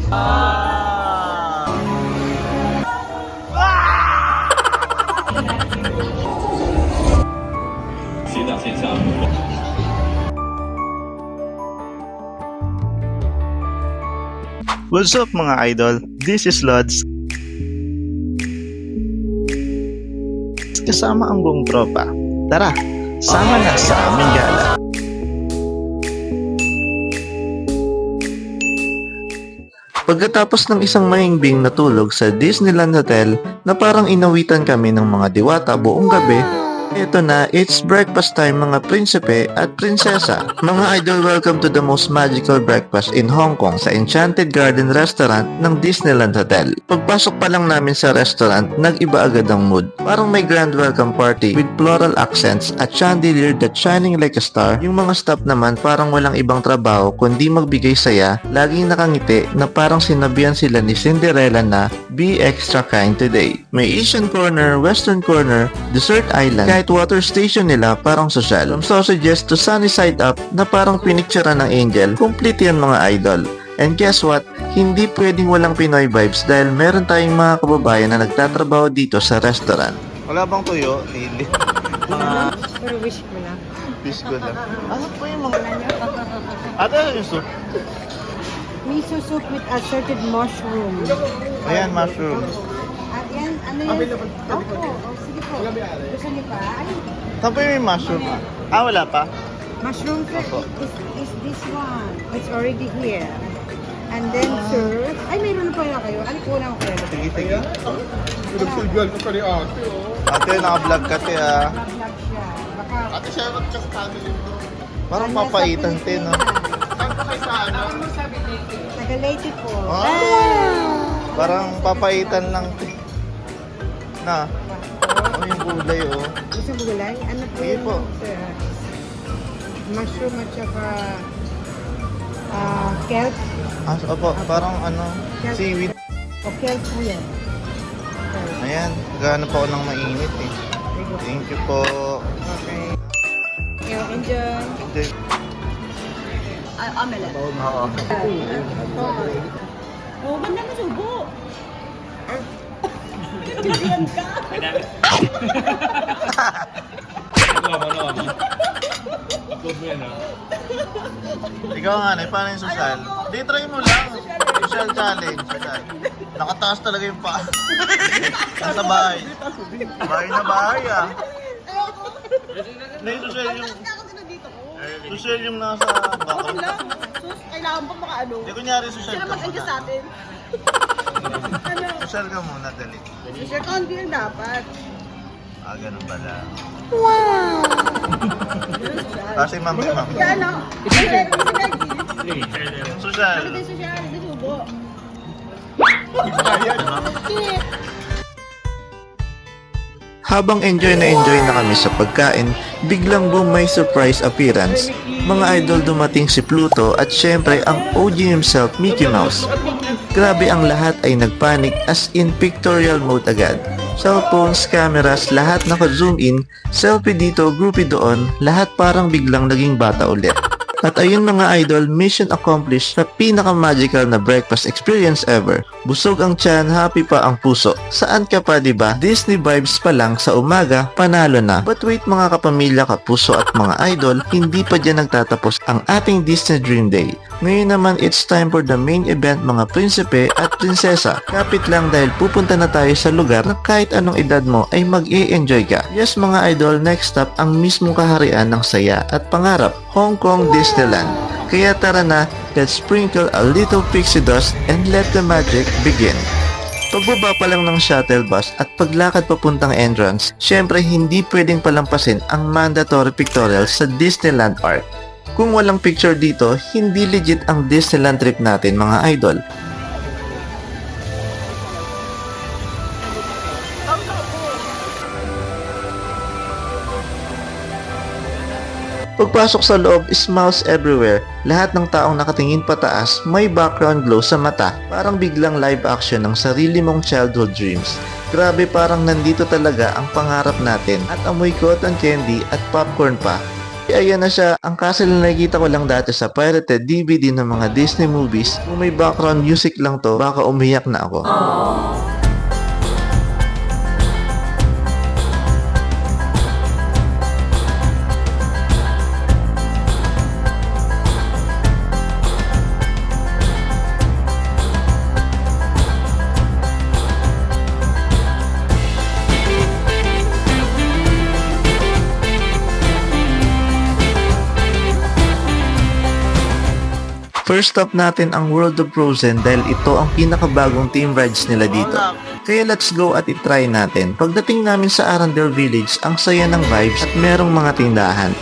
What's up mga idol? This is Lods. Kasama ang buong tropa. Tara, sama na sa aming gala. Pagkatapos ng isang mahimbing na tulog sa Disneyland Hotel na parang inawitan kami ng mga diwata buong gabi, ito na, it's breakfast time mga prinsipe at prinsesa. Mga idol, welcome to the most magical breakfast in Hong Kong sa Enchanted Garden Restaurant ng Disneyland Hotel. Pagpasok pa lang namin sa restaurant, nag-iba agad ang mood. Parang may grand welcome party with floral accents at chandelier that shining like a star. Yung mga staff naman parang walang ibang trabaho kundi magbigay saya, laging nakangiti na parang sinabihan sila ni Cinderella na be extra kind today. May Asian corner, Western corner, dessert island, kahit water station nila parang social. From sausages to sunny side up na parang pinicturean ng angel, complete yan mga idol. And guess what? Hindi pwedeng walang Pinoy vibes dahil meron tayong mga kababayan na nagtatrabaho dito sa restaurant. Wala bang tuyo? Hindi. Pero wish ko lang. Fish ko lang. Ano po yung mga... Ate, yung soup? Miso soup with assorted mushroom. Ayan, mushroom. At yan, ano yan? Opo, sige po. Gusto niyo pa? Ayun. Saan po yung mushroom? Wala pa? Mushroom Opo. is this one. It's already here. And then, sir, ay, mayroon na pala kayo. Ano po lang kayo? Sige, sige. Pinagsulbuhan ko pa ni ate, oh. Ate, naka-vlog ka, te, ah. Vlog siya. Baka... Ate, siya mag-just family mo. Parang papaitan, te, no? Saan pa kayo sa ano? Taga-Leyte po. Parang papaitan lang, te. Na? Wow. Yung gulay, oh. Gusto mo gulay? Ano po Sige yun, po. sir? Mushroom at saka kelp. Opo, parang ano, seaweed. O kelp po yan. Kelp. Ayan, gano'n pa ako ng mainit, eh. Thank you po. Okay. Enjoy. Okay. Omelette. Oo. Oh, ganda mo subo. Bigyan ka. Ikaw nga, Nay, paano yung social? Di, try mo lang. Social challenge. Social. Nakataas talaga yung paa. Nasa bahay. Bahay na bahay, ah. Nay, social yung... Social yung nasa bako. lang. Sus, kailangan pa makaano. Di, kunyari social Sila ka mag-adjust sa muna. atin. Ano? Social ka muna, dali. Sure, konti yung dapat. Ganun pala. Wow! Kasi ma'am, ma'am. Kaya ano? Social. Social. Ano din social? Hindi subo. Habang enjoy na kami sa pagkain, biglang boom may surprise appearance. Mga idol, dumating si Pluto at syempre ang OG himself, Mickey Mouse. Grabe, ang lahat ay nagpanik as in pictorial mode agad. Cellphones, cameras, lahat naka-zoom in, selfie dito, groupie doon, lahat parang biglang naging bata ulit. At ayun mga idol, mission accomplished sa pinaka-magical na breakfast experience ever. Busog ang tiyan, happy pa ang puso. Saan ka pa, diba? Disney vibes pa lang sa umaga, panalo na. But wait mga kapamilya, kapuso at mga idol, hindi pa dyan nagtatapos ang ating Disney Dream Day. Ngayon naman, it's time for the main event mga prinsipe at prinsesa. Kapit lang dahil pupunta na tayo sa lugar na kahit anong edad mo ay mag-i-enjoy ka. Yes mga idol, next stop ang mismong kaharian ng saya at pangarap, Hong Kong Disneyland. Kaya tara na, let's sprinkle a little pixie dust and let the magic begin. Pagbaba pa lang ng shuttle bus at paglakad papuntang entrance, syempre hindi pwedeng palampasin ang mandatory pictorial sa Disneyland Arc. Kung walang picture dito, hindi legit ang Disneyland trip natin mga idol. Pagpasok sa loob, smiles everywhere. Lahat ng taong nakatingin pataas, may background glow sa mata. Parang biglang live action ng sarili mong childhood dreams. Grabe, parang nandito talaga ang pangarap natin at amoy cotton candy at popcorn pa. Ayan na siya, ang castle na nakikita ko lang dati sa pirated DVD ng mga Disney movies. Kung may background music lang to, baka umiyak na ako. First stop natin ang World of Frozen dahil ito ang pinakabagong team rides nila dito. Kaya let's go at itry natin. Pagdating namin sa Arendelle Village, ang saya ng vibes at merong mga tindahan.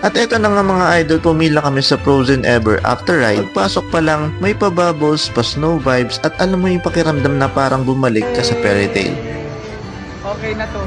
At eto na nga mga idol, pumila kami sa Frozen Ever After ride. Pagpasok pa lang, may pa-bubbles, pa-snow vibes, at alam mo yung pakiramdam na parang bumalik ka sa fairy tale. Okay na to.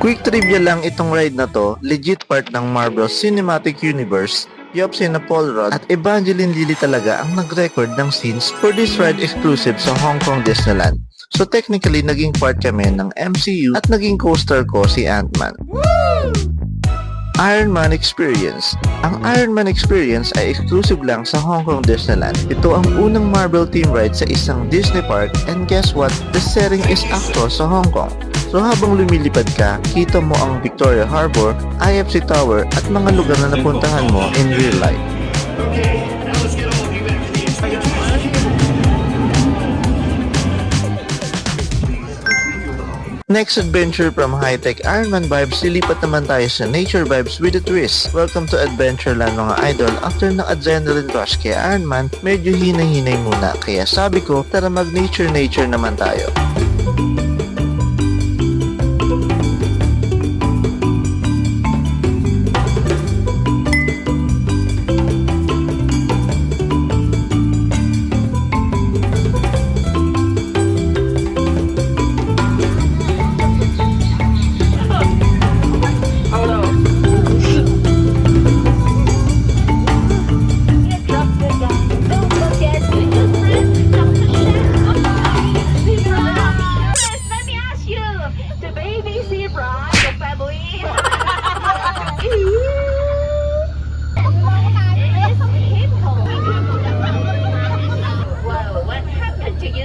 Quick trivia lang, itong ride na to, legit part ng Marvel Cinematic Universe. Yopsy na Paul Rudd at Evangeline Lilly talaga ang nag-record ng scenes for this ride exclusive sa Hong Kong Disneyland. So technically, naging part kami ng MCU at naging co-star ko si Ant-Man. Iron Man Experience. Ang Iron Man Experience ay exclusive lang sa Hong Kong Disneyland. Ito ang unang Marvel team ride sa isang Disney park, and guess what? The setting is actual sa Hong Kong. So habang lumilipad ka, kita mo ang Victoria Harbor, IFC Tower at mga lugar na napuntahan mo in real life. Next adventure from high-tech Iron Man vibes, lilipat naman tayo sa nature vibes with a twist. Welcome to Adventureland mga idol. After ng adrenaline rush kay Iron Man, medyo hinay-hinay muna. Kaya sabi ko, tara mag-nature naman tayo.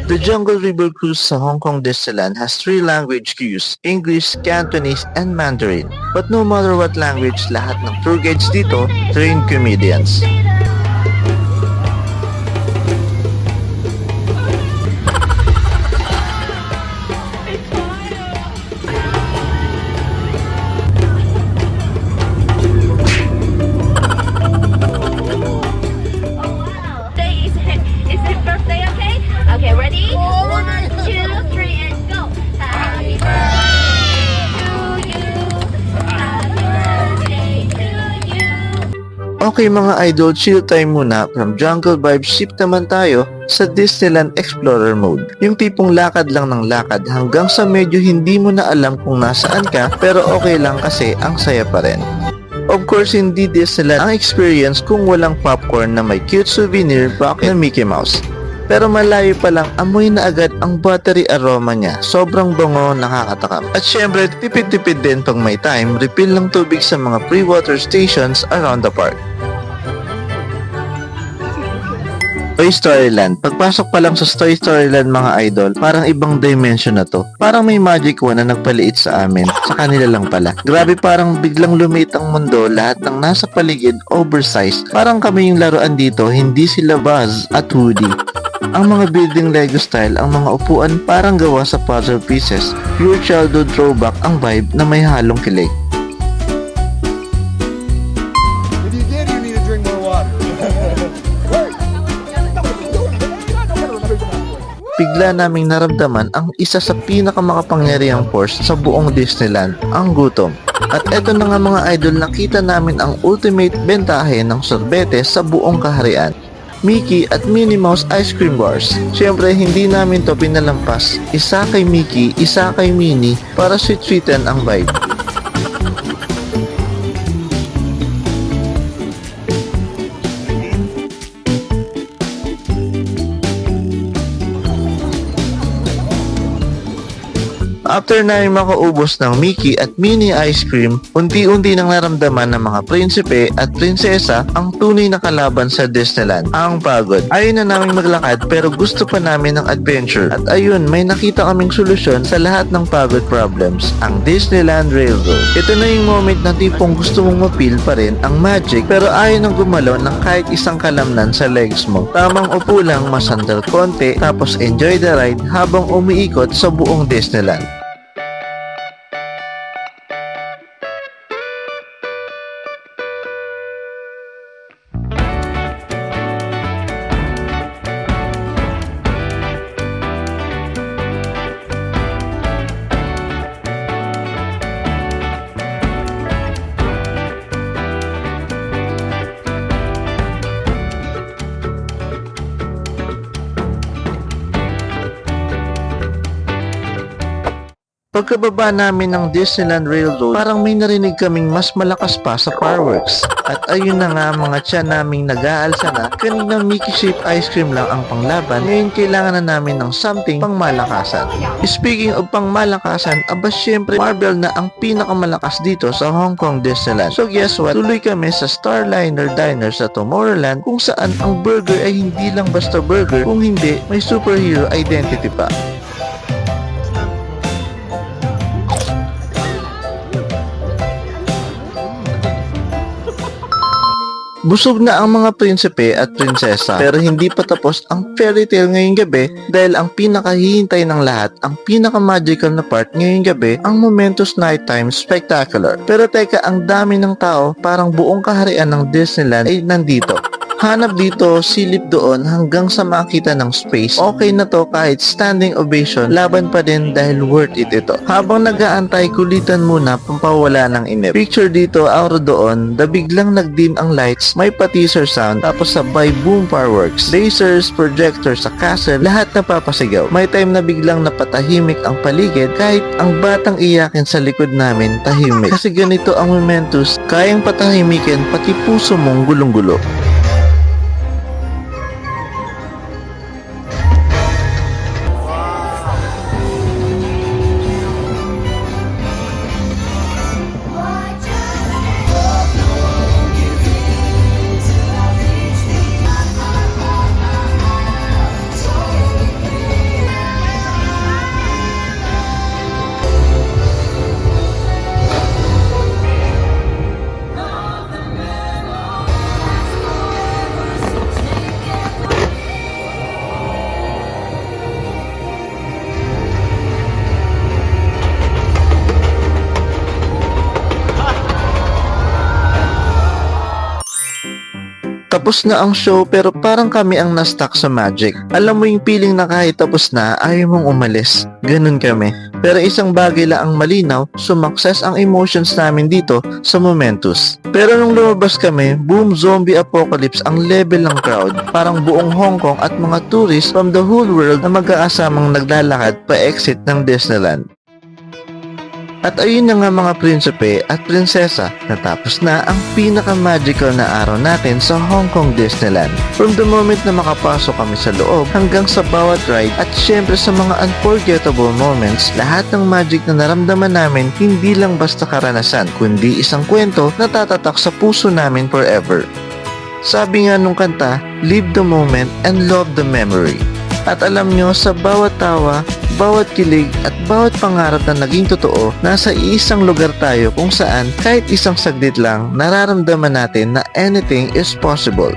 The Jungle River Cruise sa Hong Kong Disneyland has 3 language queues, English, Cantonese, and Mandarin. But no matter what language, lahat ng tour guides dito, trained comedians. Okay mga idol, chill time muna. From Jungle Vibes, shift naman tayo sa Disneyland Explorer mode. Yung tipong lakad lang ng lakad hanggang sa medyo hindi mo na alam kung nasaan ka, pero okay lang kasi ang saya pa rin. Of course, hindi Disneyland ang experience kung walang popcorn na may cute souvenir box ng Mickey Mouse. Pero malayo pa lang, amoy na agad ang buttery aroma niya. Sobrang bango, nakakatakam. At syempre, tipid-tipid din pag may time, refill ng tubig sa mga pre-water stations around the park. Toy Storyland. Pagpasok pa lang sa Toy Storyland mga idol, parang ibang dimension na to. Parang may magic wand na nagpaliit sa amin. Sa kanila lang pala. Grabe, parang biglang lumiit ang mundo, lahat ng nasa paligid oversized. Parang kami yung laruan dito, hindi sila Buzz at Woody. Ang mga building Lego style, ang mga upuan parang gawa sa puzzle pieces. Pure childhood throwback ang vibe na may halong kilig. If you did, you need to drink more water. Bigla naming naramdaman ang isa sa pinakamakapangyarihang force sa buong Disneyland, ang gutom. At eto na nga mga idol, nakita namin ang ultimate bentahe ng sorbete sa buong kaharian. Mickey at Minnie Mouse Ice Cream Bars. Siyempre, hindi namin to pinalampas. Isa kay Mickey, isa kay Minnie para sweet-sweetan ang vibe. After namin makaubos ng Mickey at Minnie ice cream, unti-unti nang naramdaman ng mga prinsipe at prinsesa ang tunay na kalaban sa Disneyland, ang pagod. Ayaw na namin maglakad pero gusto pa namin ng adventure. At ayun, may nakita kaming solusyon sa lahat ng pagod problems, ang Disneyland Railroad. Ito na yung moment na tipong gusto mong mapil pa rin ang magic pero ayaw nang gumalaw ng kahit isang kalamnan sa legs mo. Tamang upo lang, masandal konti, tapos enjoy the ride habang umiikot sa buong Disneyland. Pagkababa namin ng Disneyland Railroad, parang may narinig kaming mas malakas pa sa fireworks. At ayun na nga mga tiyan naming nag-aalsa na, kanina Mickey Shape ice cream lang ang panglaban, ngayon kailangan na namin ng something pangmalakasan. Speaking of pangmalakasan, aba syempre Marvel na ang pinakamalakas dito sa Hong Kong Disneyland. So guess what? Tuloy kami sa Starliner Diner sa Tomorrowland kung saan ang burger ay hindi lang basta burger, kung hindi may superhero identity pa. Busog na ang mga prinsipe at prinsesa pero hindi pa tapos ang fairy tale ngayong gabi dahil ang pinakahihintay ng lahat, ang pinaka-magical na part ngayong gabi, ang Momentos Nighttime Spectacular. Pero teka, ang dami ng tao, parang buong kaharian ng Disneyland ay nandito. Hanap dito, silip doon hanggang sa makita ng space. Okay na to kahit standing ovation, laban pa din dahil worth it ito. Habang nag-aantay, kulitan muna pampawala ng inip. Picture dito, aura doon, da biglang nag-dim ang lights, may pa-teaser sound, tapos sabay boom fireworks, lasers, projectors sa castle, lahat napapasigaw. May time na biglang napatahimik ang paligid kahit ang batang iyakin sa likod namin tahimik. Kasi ganito ang Momentos, kayang patahimikin pati puso mong gulong-gulo. Tapos na ang show pero parang kami ang na-stuck sa magic. Alam mo yung feeling na kahit tapos na, ayaw mong umalis. Ganun kami. Pero isang bagay lang ang malinaw, sumakses ang emotions namin dito sa Momentos. Pero nung lumabas kami, boom zombie apocalypse ang level ng crowd. Parang buong Hong Kong at mga tourists from the whole world na mag-aasamang naglalakad pa exit ng Disneyland. At ayun na nga mga prinsipe at prinsesa, natapos na ang pinaka-magical na araw natin sa Hong Kong Disneyland. From the moment na makapasok kami sa loob hanggang sa bawat ride at syempre sa mga unforgettable moments, lahat ng magic na naramdaman namin hindi lang basta karanasan, kundi isang kwento na tatatak sa puso namin forever. Sabi nga nung kanta, live the moment and love the memory. At alam nyo, sa bawat tawa, bawat kilig at bawat pangarap na naging totoo, nasa isang lugar tayo kung saan kahit isang saglit lang nararamdaman natin na anything is possible.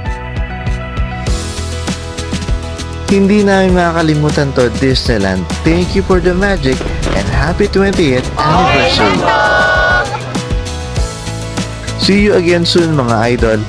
Hindi namin makakalimutan to, Disneyland. Thank you for the magic and happy 20th anniversary! See you again soon mga idol!